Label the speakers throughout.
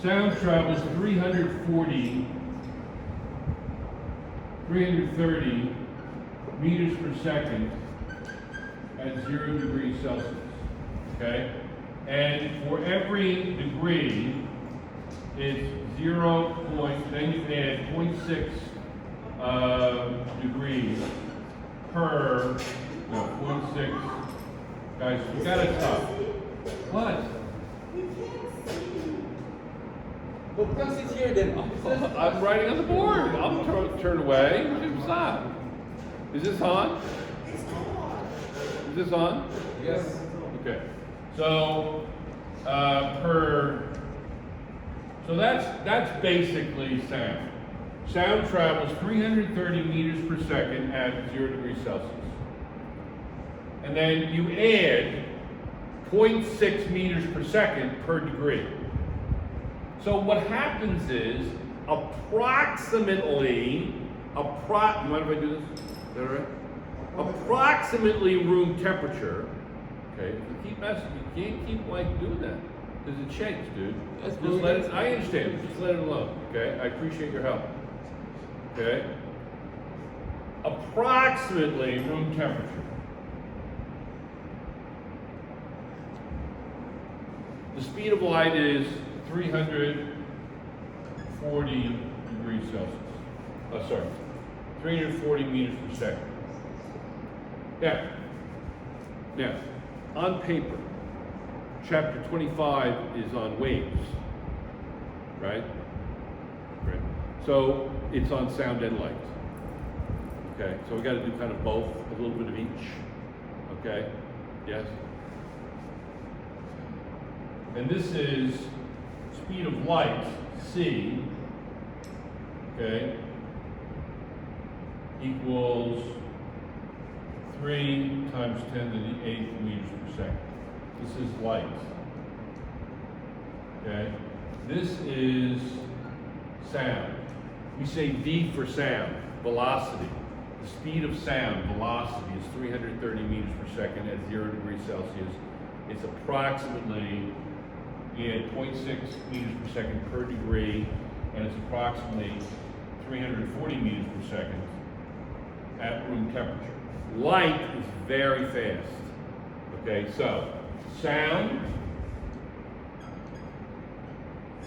Speaker 1: Sound travels 330 meters per second at 0 degrees Celsius, okay? And for every degree, it's 0 point, then you can add 0.6 degrees per, no, 0.6, guys, we gotta stop. What?
Speaker 2: Well, because it's here then.
Speaker 1: I'm writing on the board. I'll turn away. Stop. Is this on? Is this on?
Speaker 2: Yes.
Speaker 1: Okay. So so that's basically sound. Sound travels 330 meters per second at 0 degrees Celsius. And then you add 0.6 meters per second per degree. So what happens is approximately, you mind if I do this? Is that all right? Approximately room temperature. Okay, if you keep messing, you can't keep doing that. Because it shakes, dude. Just let it, I understand, just let it alone. Okay, I appreciate your help. Okay? Approximately room temperature. The speed of light is 340 degrees Celsius. Oh, sorry, 340 meters per second. Now, on paper, chapter 25 is on waves, right? Right. So it's on sound and light. Okay, so we got to do kind of both, a little bit of each. Okay, yes? And this is speed of light, c, okay, equals 3 times 10 to the 8th meters per second. This is light. Okay? This is sound. We say V for sound, velocity. The speed of sound, velocity, is 330 meters per second at 0 degrees Celsius. It's approximately 0.6 meters per second per degree, and it's approximately 340 meters per second at room temperature. Light is very fast. Okay, so sound,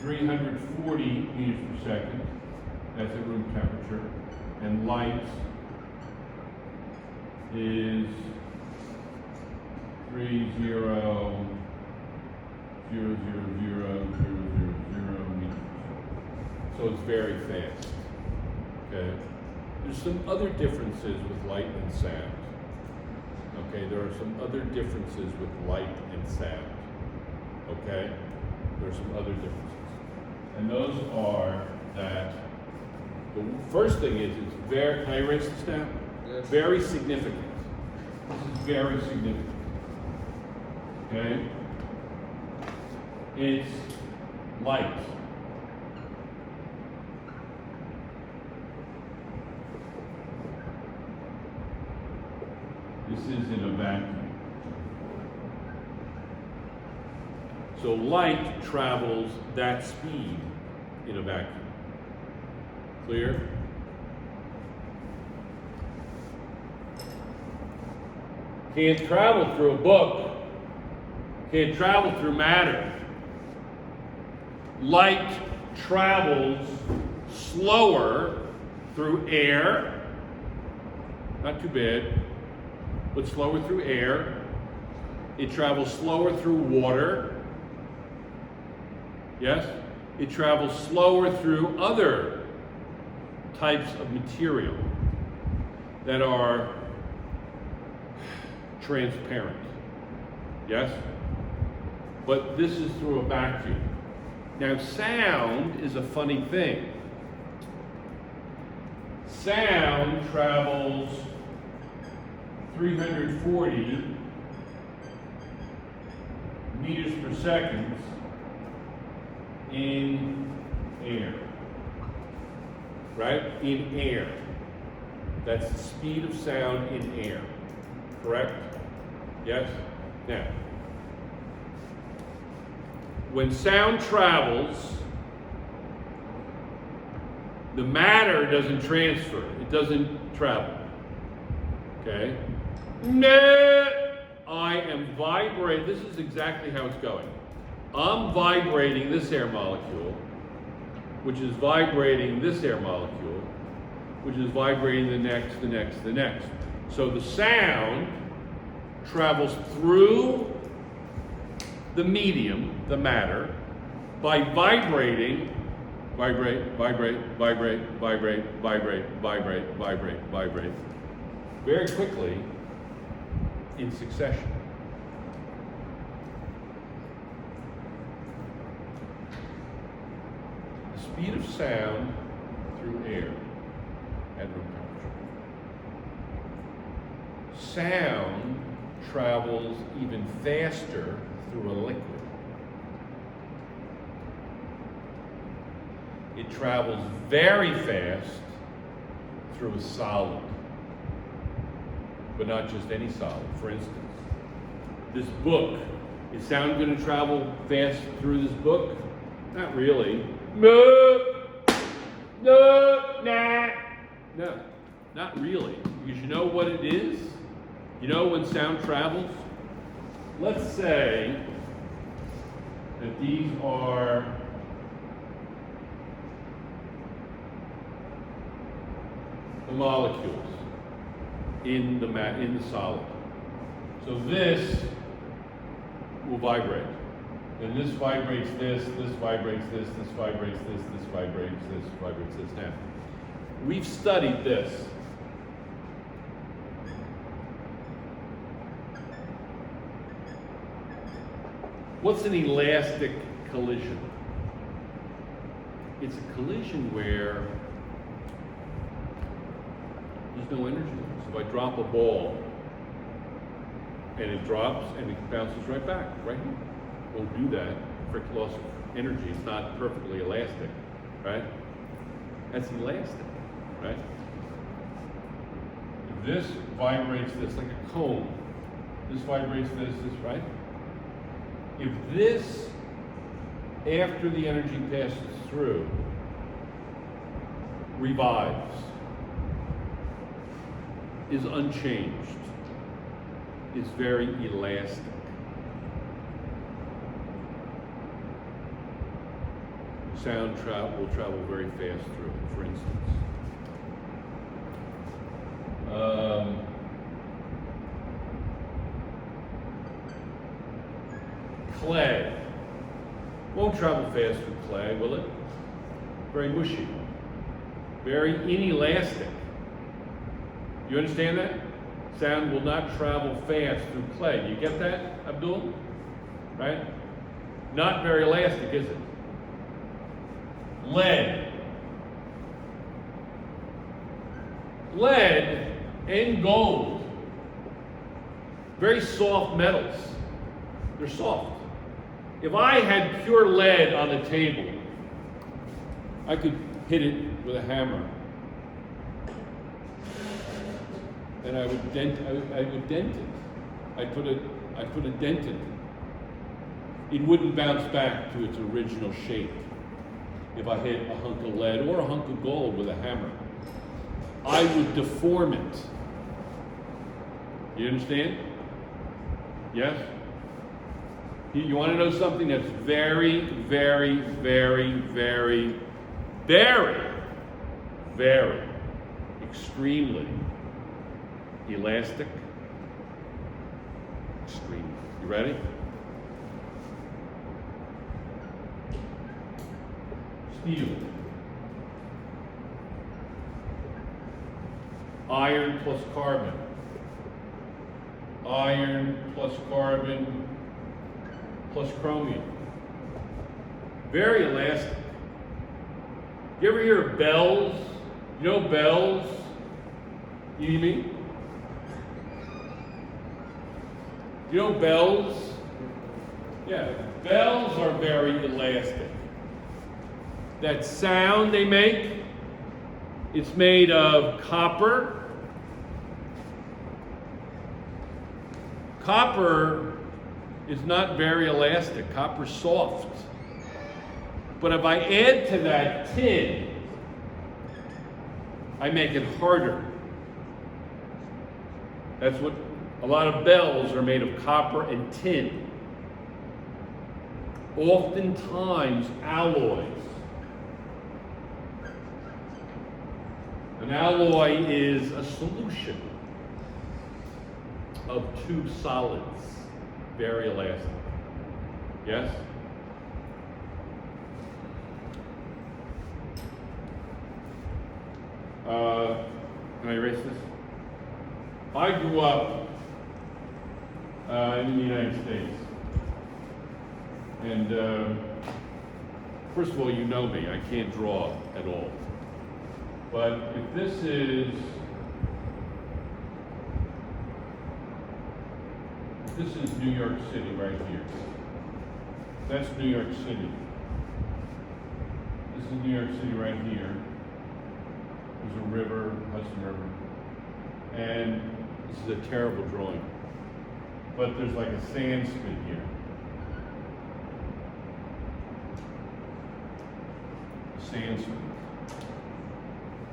Speaker 1: 340 meters per second, that's at room temperature, and light is 30,000,000 meters. So it's very fast. Okay. There's some other differences with light and sound. Okay, there are some other differences with light and sound. Okay, there are some other differences, and those are that the first thing is it's very. Can I erase this down?
Speaker 2: Yes.
Speaker 1: Very significant. This is very significant. Okay, it's light. This is in a vacuum. So light travels that speed in a vacuum. Clear? Can't travel through a book. Can't travel through matter. Light travels slower through air. Not too bad. But slower through air. It travels slower through water. Yes? It travels slower through other types of material that are transparent. Yes? But this is through a vacuum. Now, sound is a funny thing. Sound travels 340 meters per second in air. Right? In air. That's the speed of sound in air. Correct? Yes? Now, when sound travels The matter doesn't transfer. It doesn't travel. Okay? No! I am vibrating. This is exactly how it's going. I'm vibrating this air molecule, which is vibrating this air molecule, which is vibrating the next, the next, the next. So the sound travels through the medium, the matter, by vibrating, vibrate, vibrate, vibrate, vibrate, vibrate, vibrate, vibrate, vibrate, very quickly in succession. The speed of sound through air at room temperature. Sound travels even faster through a liquid. It travels very fast through a solid, but not just any solid. For instance, this book, is sound going to travel fast through this book? Not really. No, not really. Because you know what it is? You know when sound travels? Let's say that these are the molecules in the solid. So this will vibrate. And this vibrates this vibrates this vibrates this vibrates this vibrates this. Now, we've studied this. What's an elastic collision? It's a collision where there's no energy. So if I drop a ball and it drops and it bounces right back, right here. Won't do that. Friction loss of energy. It's not perfectly elastic, right? That's elastic, right? This vibrates this like a cone. This vibrates this, right? If this, after the energy passes through, revives, is unchanged, is very elastic. Sound will travel very fast through it, for instance. Clay. Won't travel fast through clay, will it? Very mushy. Very inelastic. You understand that? Sound will not travel fast through clay. You get that, Abdul? Right? Not very elastic, is it? Lead. Lead and gold. Very soft metals. They're soft. If I had pure lead on the table, I could hit it with a hammer. And I would dent it. I'd put a dent in it. It wouldn't bounce back to its original shape if I hit a hunk of lead or a hunk of gold with a hammer. I would deform it. You understand? Yes? You want to know something that's very, very, very, very, very, very, extremely elastic? Extremely. You ready? Steel. Iron plus carbon. Iron plus carbon plus chromium. Very elastic. You ever hear of bells? You know bells? You know me? You know bells? Yeah, bells are very elastic. That sound they make, it's made of copper. Copper is not very elastic. Copper's soft. But if I add to that tin, I make it harder. That's what a lot of bells are made of, copper and tin. Oftentimes alloys. An alloy is a solution of two solids, very elastic. Yes? Can I erase this? I grew up in the United States. And first of all, you know me, I can't draw at all. But if this is New York City right here. That's New York City. This is New York City right here. There's a river, Hudson River. And this is a terrible drawing. But there's like a sand spit here. Sand spit.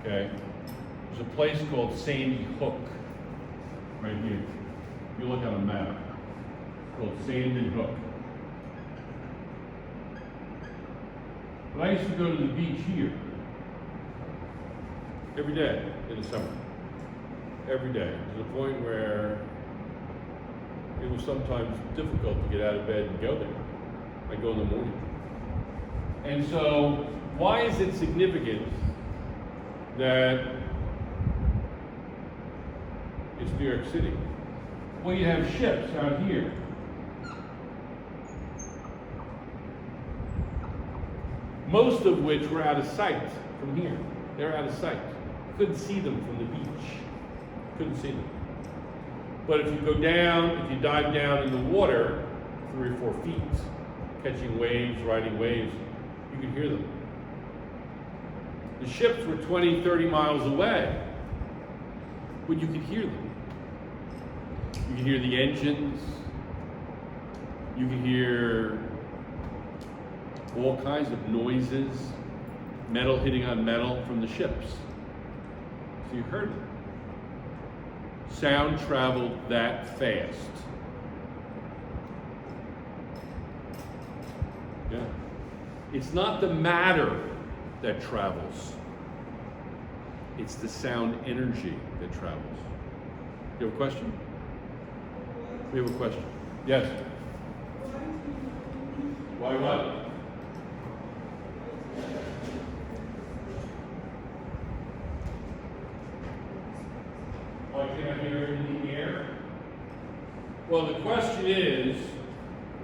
Speaker 1: Okay? There's a place called Sandy Hook right here. If you look on a map, it's called Sandy Hook. But I used to go to the beach here every day in the summer. Every day. To the point where it was sometimes difficult to get out of bed and go there. I'd go in the morning. And so, why is it significant that it's New York City? Well, you have ships out here. Most of which were out of sight from here. They're out of sight. Couldn't see them from the beach. Couldn't see them. But if you go down, if you dive down in the water 3 or 4 feet, catching waves, riding waves, you can hear them. The ships were 20, 30 miles away, but you could hear them. You could hear the engines. You could hear all kinds of noises, metal hitting on metal from the ships. So you heard them. Sound traveled that fast. Yeah. It's not the matter that travels. It's the sound energy that travels. You have a question? We have a question. Yes? Why what? Why can't I hear it in the air? Well, the question is,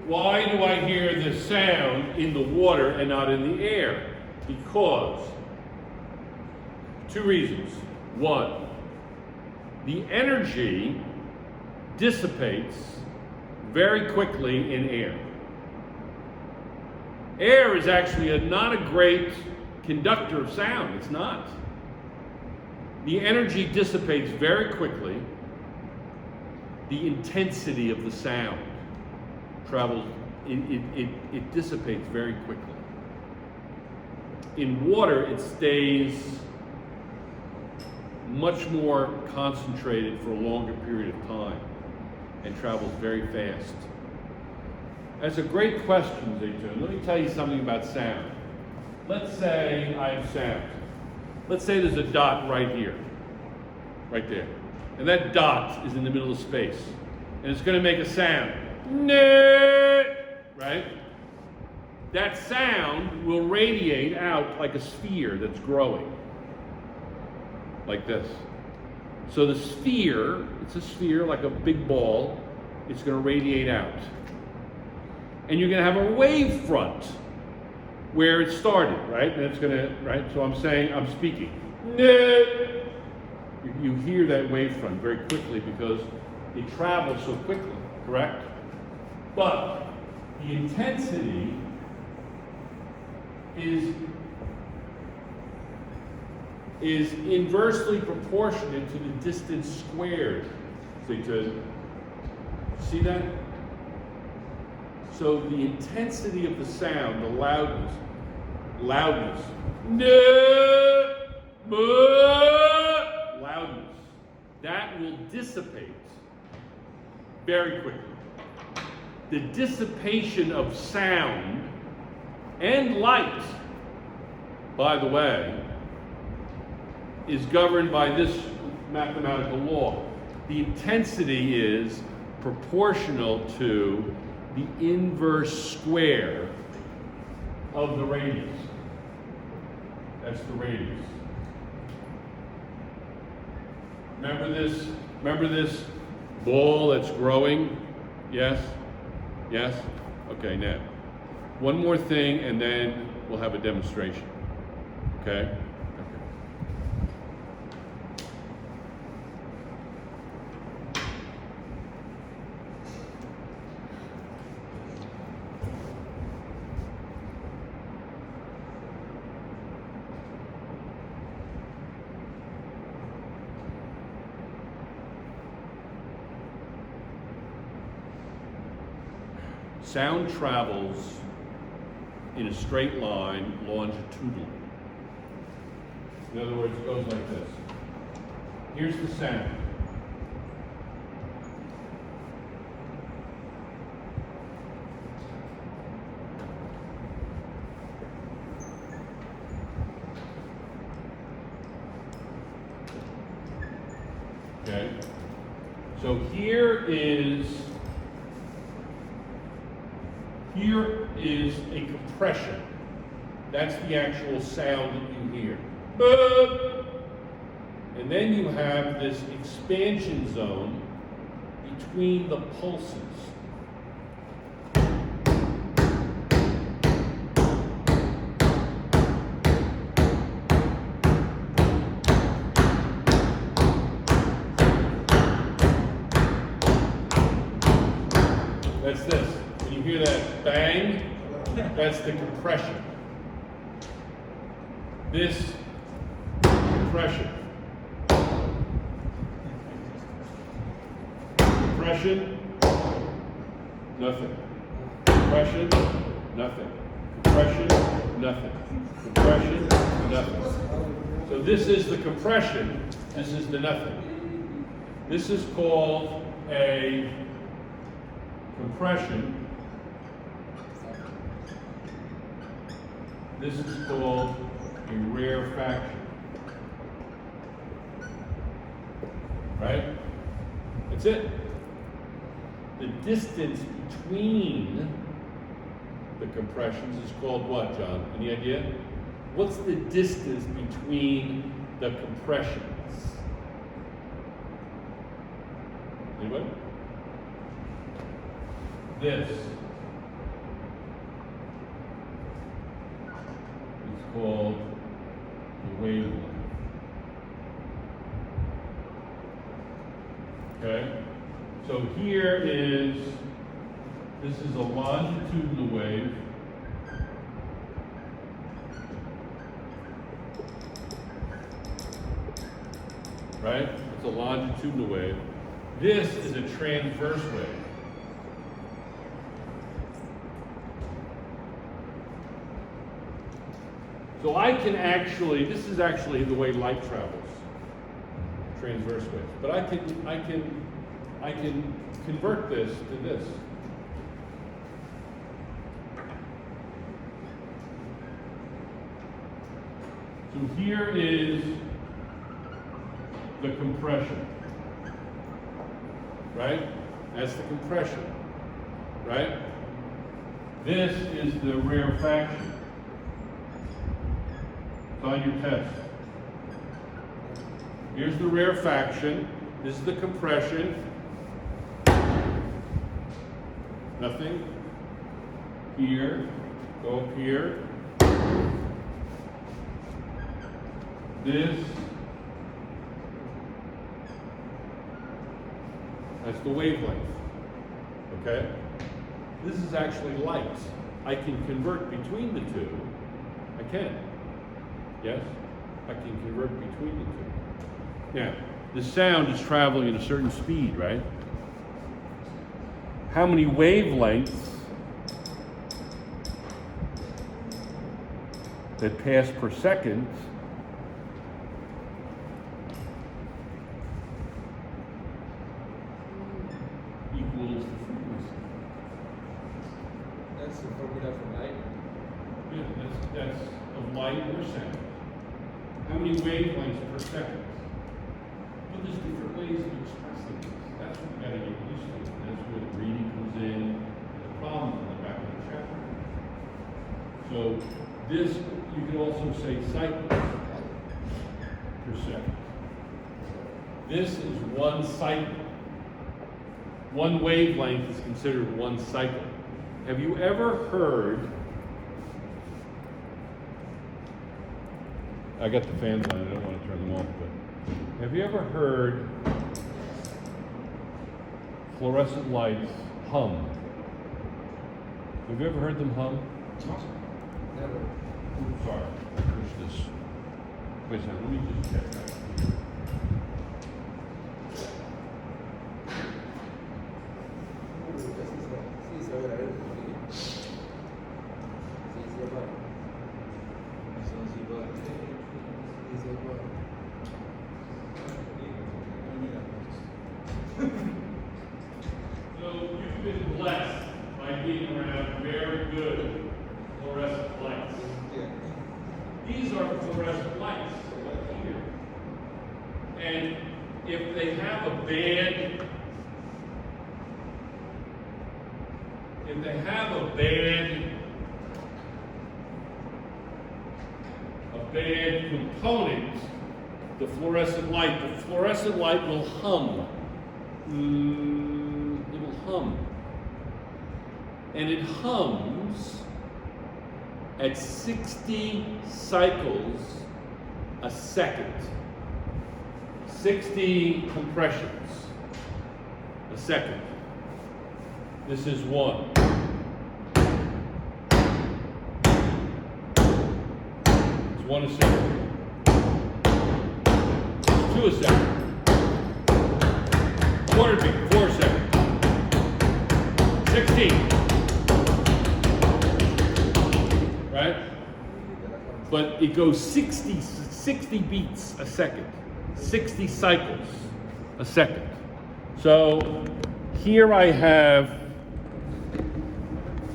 Speaker 1: why do I hear the sound in the water and not in the air? Because 2 reasons. 1, the energy dissipates very quickly in air. Air is actually not a great conductor of sound. It's not. The energy dissipates very quickly. The intensity of the sound travels, it dissipates very quickly. In water, it stays much more concentrated for a longer period of time and travels very fast. That's a great question, Zaytoon. Let me tell you something about sound. Let's say I have sound. Let's say there's a dot right here, right there. And that dot is in the middle of space. And it's going to make a sound. Right? That sound will radiate out like a sphere that's growing. Like this. So the sphere, it's a sphere like a big ball, it's going to radiate out. And you're going to have a wave front where it started, right? And it's going to, right? So I'm saying, I'm speaking. You hear that wave front very quickly because it travels so quickly, correct? But the intensity is inversely proportionate to the distance squared. See that? So the intensity of the sound, the loudness, loudness. That will dissipate very quickly. The dissipation of sound and light, by the way, is governed by this mathematical law. The intensity is proportional to the inverse square of the radius. That's the radius. Remember this ball that's growing? Yes? Yes? Okay, now. One more thing and then we'll have a demonstration. Okay? Sound travels in a straight line longitudinally. In other words, it goes like this. Here's the sound. Okay? So here is a compression. That's the actual sound that you hear. And then you have this expansion zone between the pulses. That's this. When you hear that bang, that's the compression. This compression. Compression, nothing. Compression, nothing. Compression, nothing. Compression, nothing. So this is the compression, this is the nothing. This is called a compression. This is called a rarefaction. Right? That's it. The distance between the compressions is called what, John? Any idea? What's the distance between the compressions? Anybody? This is called the wavelength. Okay? So here this is a longitudinal wave. Right? It's a longitudinal wave. This is a transverse wave. So I can actually, this is actually the way light travels, transverse waves. But I can convert this to this. So here is the compression, right? That's the compression, right? This is the rarefaction. It's on your test. Here's the rarefaction. This is the compression. Nothing. Here. Go up here. This. That's the wavelength. Okay? This is actually light. I can convert between the two. I can. Yes? I can convert between the two. Now, the sound is traveling at a certain speed, right? How many wavelengths that pass per second that's of light or sound. How many wavelengths per second? But there's different ways of expressing this. That's what we gotta get used to. That's where the reading comes in, the problem in the back of the chapter. So this, you could also say cycles per second. This is one cycle. One wavelength is considered one cycle. Have you ever heard, I got the fans on, I don't want to turn them off, but have you ever heard fluorescent lights hum? Have you ever heard them hum?
Speaker 2: Never.
Speaker 1: Oops, sorry, push this. Wait a second, let me just check that. So you've been blessed by being around very good fluorescent lights. These are fluorescent lights right here. And if they have a bad component, the fluorescent light will hum. It will hum. And it hums at 60 cycles a second. 60 compressions a second. This is one. It's one a second. It's two a second. 400 feet, 4 a second. 16. Right? But it goes 60 beats a second. 60 cycles a second. So here I have,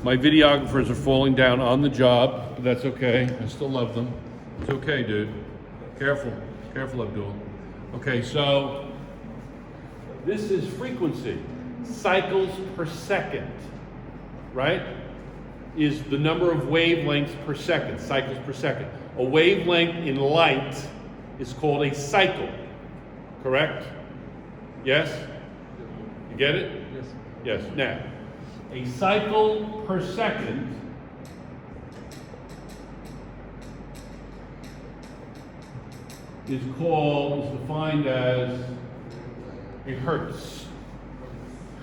Speaker 1: my videographers are falling down on the job, but that's okay. I still love them. It's okay, dude. Careful, Abdul. Okay, so this is frequency. Cycles per second, right? Is the number of wavelengths per second, cycles per second. A wavelength in light is called a cycle, correct? Yes? You get it?
Speaker 2: Yes.
Speaker 1: Yes. Now, a cycle per second is defined as a hertz.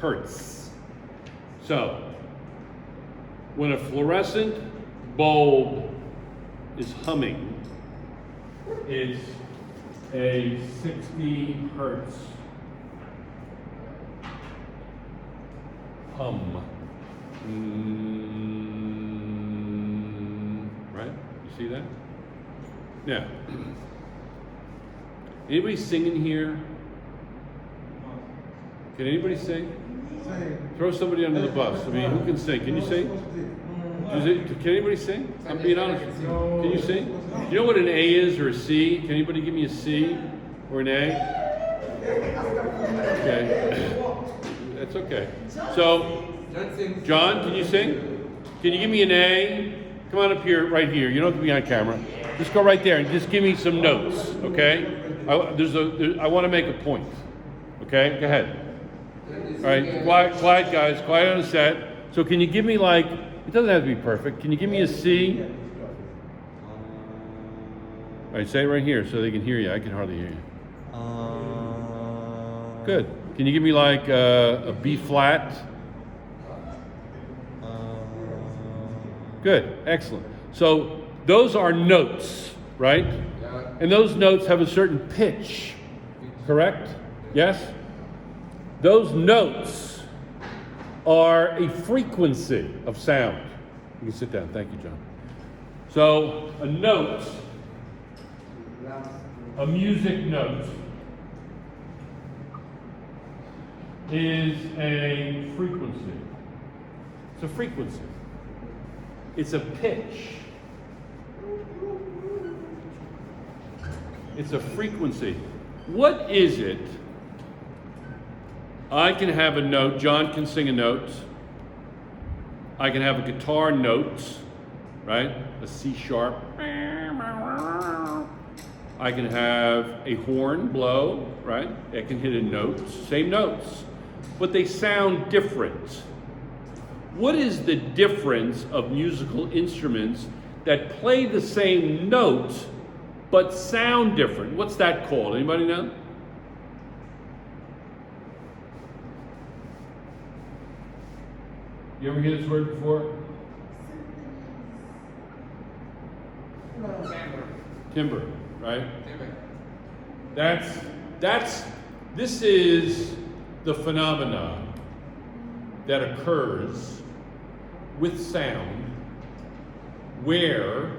Speaker 1: Hertz. So, when a fluorescent bulb is humming, it's a 60 hertz hum. Right? You see that? Now, anybody sing in here? Can anybody sing? Throw somebody under the bus. I mean, who can sing? Can you sing? Can anybody sing? I'm being honest. Can you sing? You know what an A is or a C? Can anybody give me a C or an A? Okay. That's okay. So, John, can you sing? Can you give me an A? Come on up here, right here. You don't have to be on camera. Just go right there and just give me some notes, okay? I want to make a point. Okay, go ahead. All right, quiet guys, quiet on the set. So can you give me like, it doesn't have to be perfect. Can you give me a C? All right, say it right here so they can hear you. I can hardly hear you. Good. Can you give me like a B flat? Good, excellent. So those are notes, right? And those notes have a certain pitch, correct? Yes? Those notes are a frequency of sound. You can sit down. Thank you, John. So a note, a music note, is a frequency. It's a frequency. It's a pitch, It's a frequency. What is it? I can have a note, John can sing a note. I can have a guitar note, right? A C sharp. I can have a horn blow, right? It can hit a note, same notes, but they sound different. What is the difference of musical instruments that play the same note but sound different? What's that called? Anybody know? You ever hear this word before? Timbre, right? This is the phenomena that occurs with sound where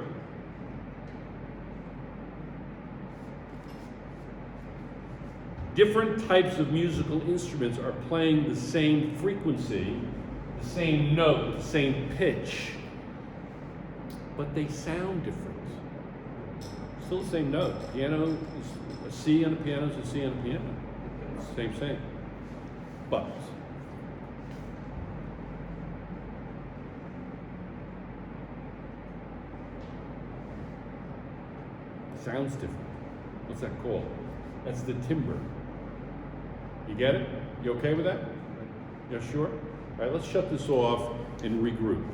Speaker 1: different types of musical instruments are playing the same frequency, the same note, the same pitch, but they sound different. Still the same note. Piano is a C on a piano is a C on a piano. Same. But sounds different. What's that called? That's the timbre. You get it? You okay with that? You're sure? All right, let's shut this off and regroup.